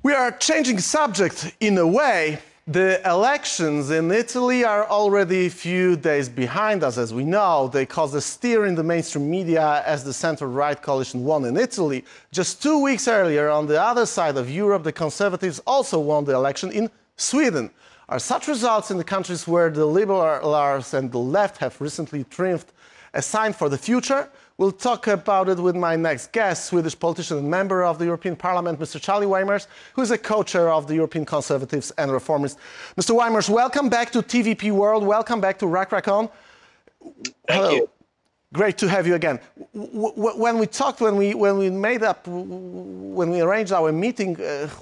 We are changing subject in a way. The elections in Italy are already a few days behind us, as we know. They caused a stir in the mainstream media as the center-right coalition won in Italy. Just 2 weeks earlier, on the other side of Europe, the Conservatives also won the election in Sweden. Are such results in the countries where the liberals and the left have recently triumphed a sign for the future? We'll talk about it with my next guest, Swedish politician and member of the European Parliament, Mr. Charlie Weimers, who is a co-chair of the European Conservatives and Reformists. Mr. Weimers, welcome back to TVP World. Welcome back to Rak. Thank you. Great to have you again. When we talked, when we arranged our meeting,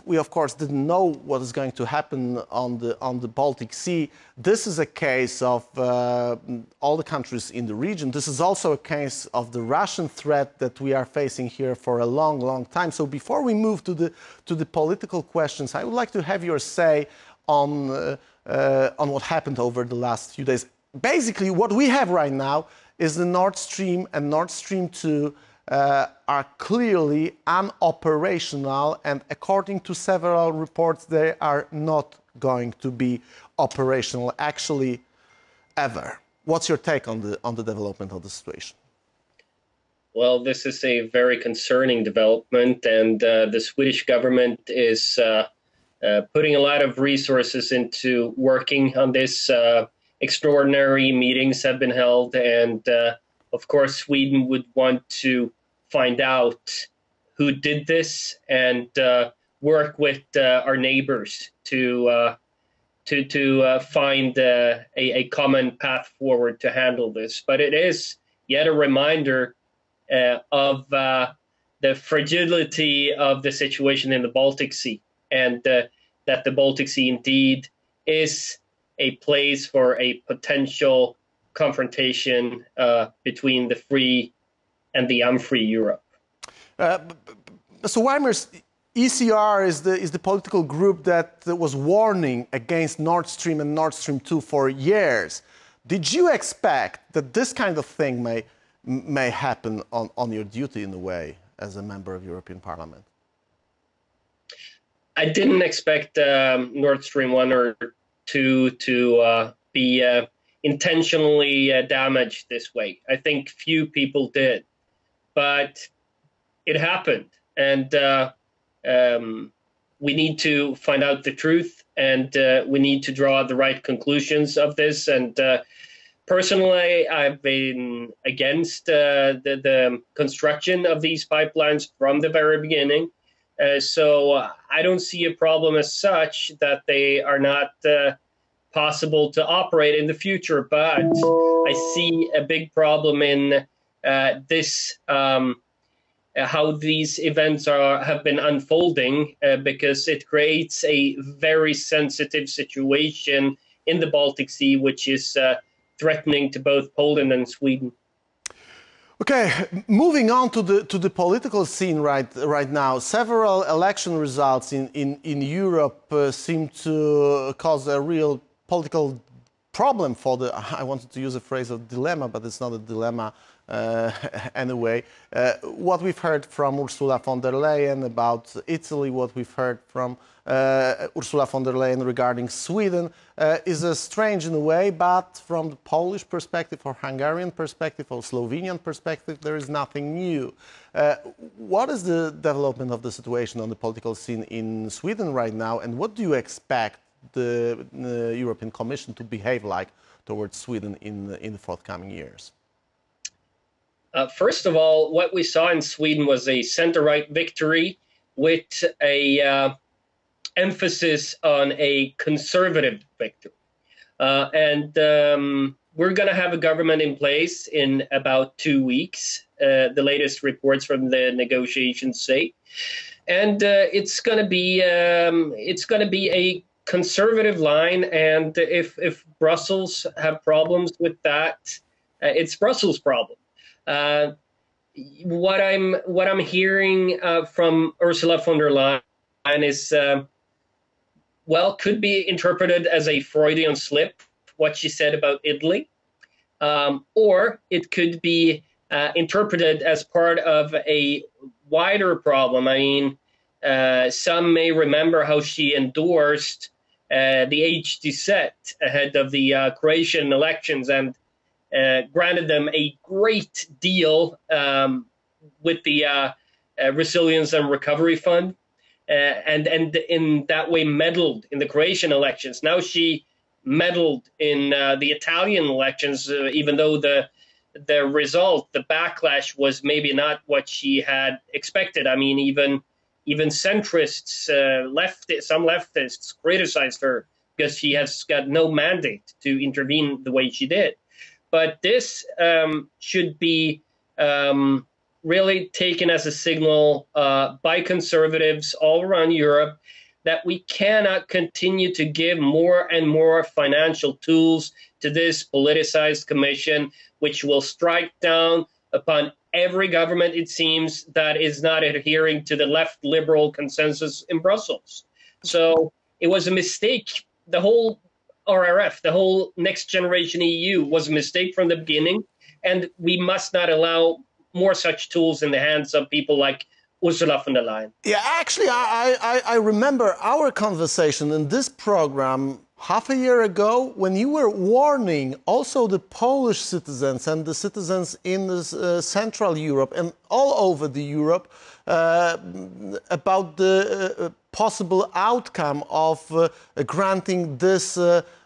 we of course didn't know what is going to happen on the Baltic Sea. This is a case of all the countries in the region. This is also a case of the Russian threat that we are facing here for a long time. So before we move to the political questions, I would like to have your say on what happened over the last few days. Basically, what we have right now is the Nord Stream and Nord Stream 2 are clearly unoperational, and according to several reports, they are not going to be operational actually ever. What's your take on the development of the situation? Well, this is a very concerning development, and the Swedish government is putting a lot of resources into working on this. Extraordinary meetings have been held, and of course Sweden would want to find out who did this and work with our neighbors to find a common path forward to handle this. But it is yet a reminder of the fragility of the situation in the Baltic Sea, and that the Baltic Sea indeed is a place for a potential confrontation between the free and the unfree Europe. So Weimers, ECR is the political group that was warning against Nord Stream and Nord Stream 2 for years. Did you expect that this kind of thing may happen on your duty in a way as a member of European Parliament? I didn't expect Nord Stream 1 or 2 to be intentionally damaged this way. I think few people did, but it happened, and we need to find out the truth, and we need to draw the right conclusions of this. And personally, I've been against the construction of these pipelines from the very beginning. So I don't see a problem as such that they are not possible to operate in the future, but I see a big problem in this, how these events have been unfolding, because it creates a very sensitive situation in the Baltic Sea, which is threatening to both Poland and Sweden. Okay, moving on to the political scene right now, several election results in Europe seem to cause a real political problem for the, I wanted to use a phrase of dilemma, but it's not a dilemma anyway. What we've heard from Ursula von der Leyen about Italy, what we've heard from Ursula von der Leyen regarding Sweden is strange in a way, but from the Polish perspective or Hungarian perspective or Slovenian perspective, there is nothing new. What is the development of the situation on the political scene in Sweden right now, and what do you expect the European Commission to behave like towards Sweden in the forthcoming years? First of all, what we saw in Sweden was a center-right victory with a emphasis on a conservative victory. And we're going to have a government in place in about 2 weeks, the latest reports from the negotiations say. And it's going to be a conservative line, and if Brussels have problems with that, it's Brussels' problem. What I'm hearing from Ursula von der Leyen is, well, could be interpreted as a Freudian slip, what she said about Italy, or it could be interpreted as part of a wider problem. I mean, Some may remember how she endorsed the HD set ahead of the Croatian elections and granted them a great deal with the Resilience and Recovery Fund, and in that way meddled in the Croatian elections. Now she meddled in the Italian elections, even though the result, the backlash, was maybe not what she had expected. I mean, even centrists, some leftists criticized her because she has got no mandate to intervene the way she did. But this should be really taken as a signal by conservatives all around Europe that we cannot continue to give more and more financial tools to this politicized commission, which will strike down upon every government, it seems, that is not adhering to the left liberal consensus in Brussels. So it was a mistake. The whole RRF, the whole next generation EU, was a mistake from the beginning, and we must not allow more such tools in the hands of people like Ursula von der Leyen. Yeah, actually, I remember our conversation in this program half a year ago when you were warning also the Polish citizens and the citizens in Central Europe and all over the Europe about the possible outcome of granting this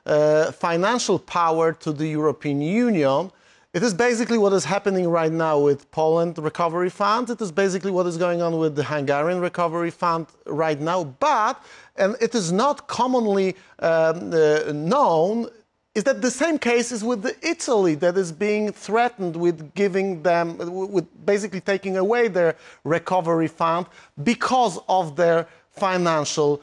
financial power to the European Union. It is basically what is happening right now with Poland Recovery Fund. It is basically what is going on with the Hungarian Recovery Fund right now. But, and it is not commonly known, is that the same case is with Italy, that is being threatened with giving them, with basically taking away their recovery fund because of their financial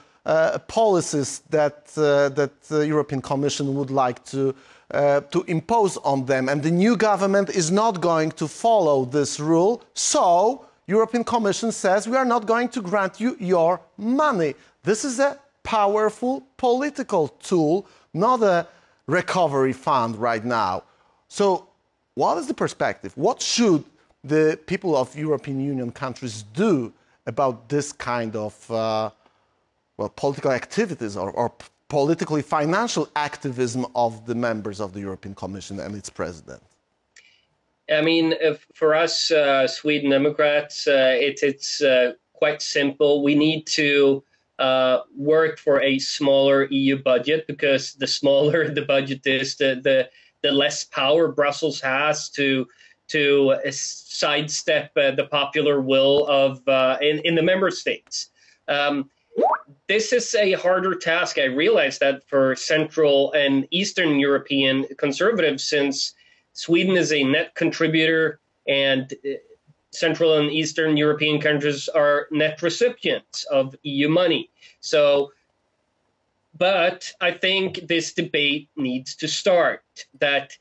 policies that the European Commission would like to impose on them. And the new government is not going to follow this rule. So European Commission says we are not going to grant you your money. This is a powerful political tool, not a recovery fund right now. So what is the perspective? What should the people of European Union countries do about this kind of well, political activities or politically financial activism of the members of the European Commission and its president? I mean, for us Sweden Democrats, it's quite simple. We need to work for a smaller EU budget, because the smaller the budget is, the less power Brussels has to sidestep the popular will of in the member states. This is a harder task. I realize that for Central and Eastern European conservatives, since Sweden is a net contributor and Central and Eastern European countries are net recipients of EU money. So, but I think this debate needs to start. That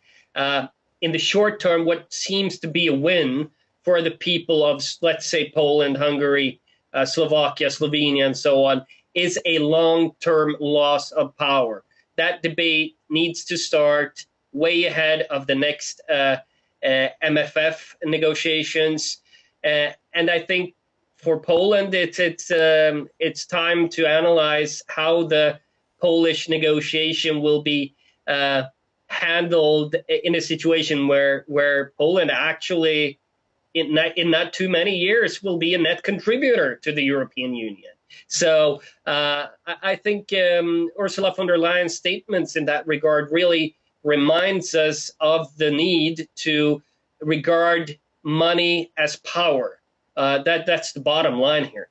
in the short term, what seems to be a win for the people of, let's say, Poland, Hungary, Slovakia, Slovenia, and so on, is a long-term loss of power. That debate needs to start way ahead of the next MFF negotiations. And I think for Poland, it's time to analyze how the Polish negotiation will be handled in a situation where Poland actually, in not too many years, will be a net contributor to the European Union. So I think Ursula von der Leyen's statements in that regard really reminds us of the need to regard money as power. That's the bottom line here.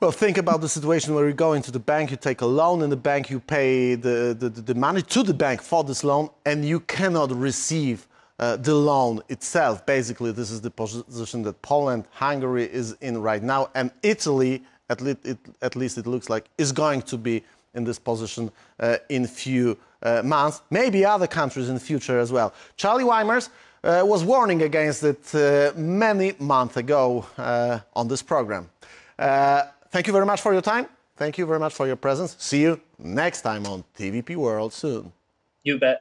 Well, think about the situation where you go into the bank, you take a loan in the bank, you pay the money to the bank for this loan, and you cannot receive the loan itself. Basically, this is the position that Poland, Hungary is in right now, and Italy, at least it looks like, is going to be in this position in few months. Maybe other countries in the future as well. Charlie Weimers was warning against it many months ago on this program. Thank you very much for your time. Thank you very much for your presence. See you next time on TVP World soon. You bet.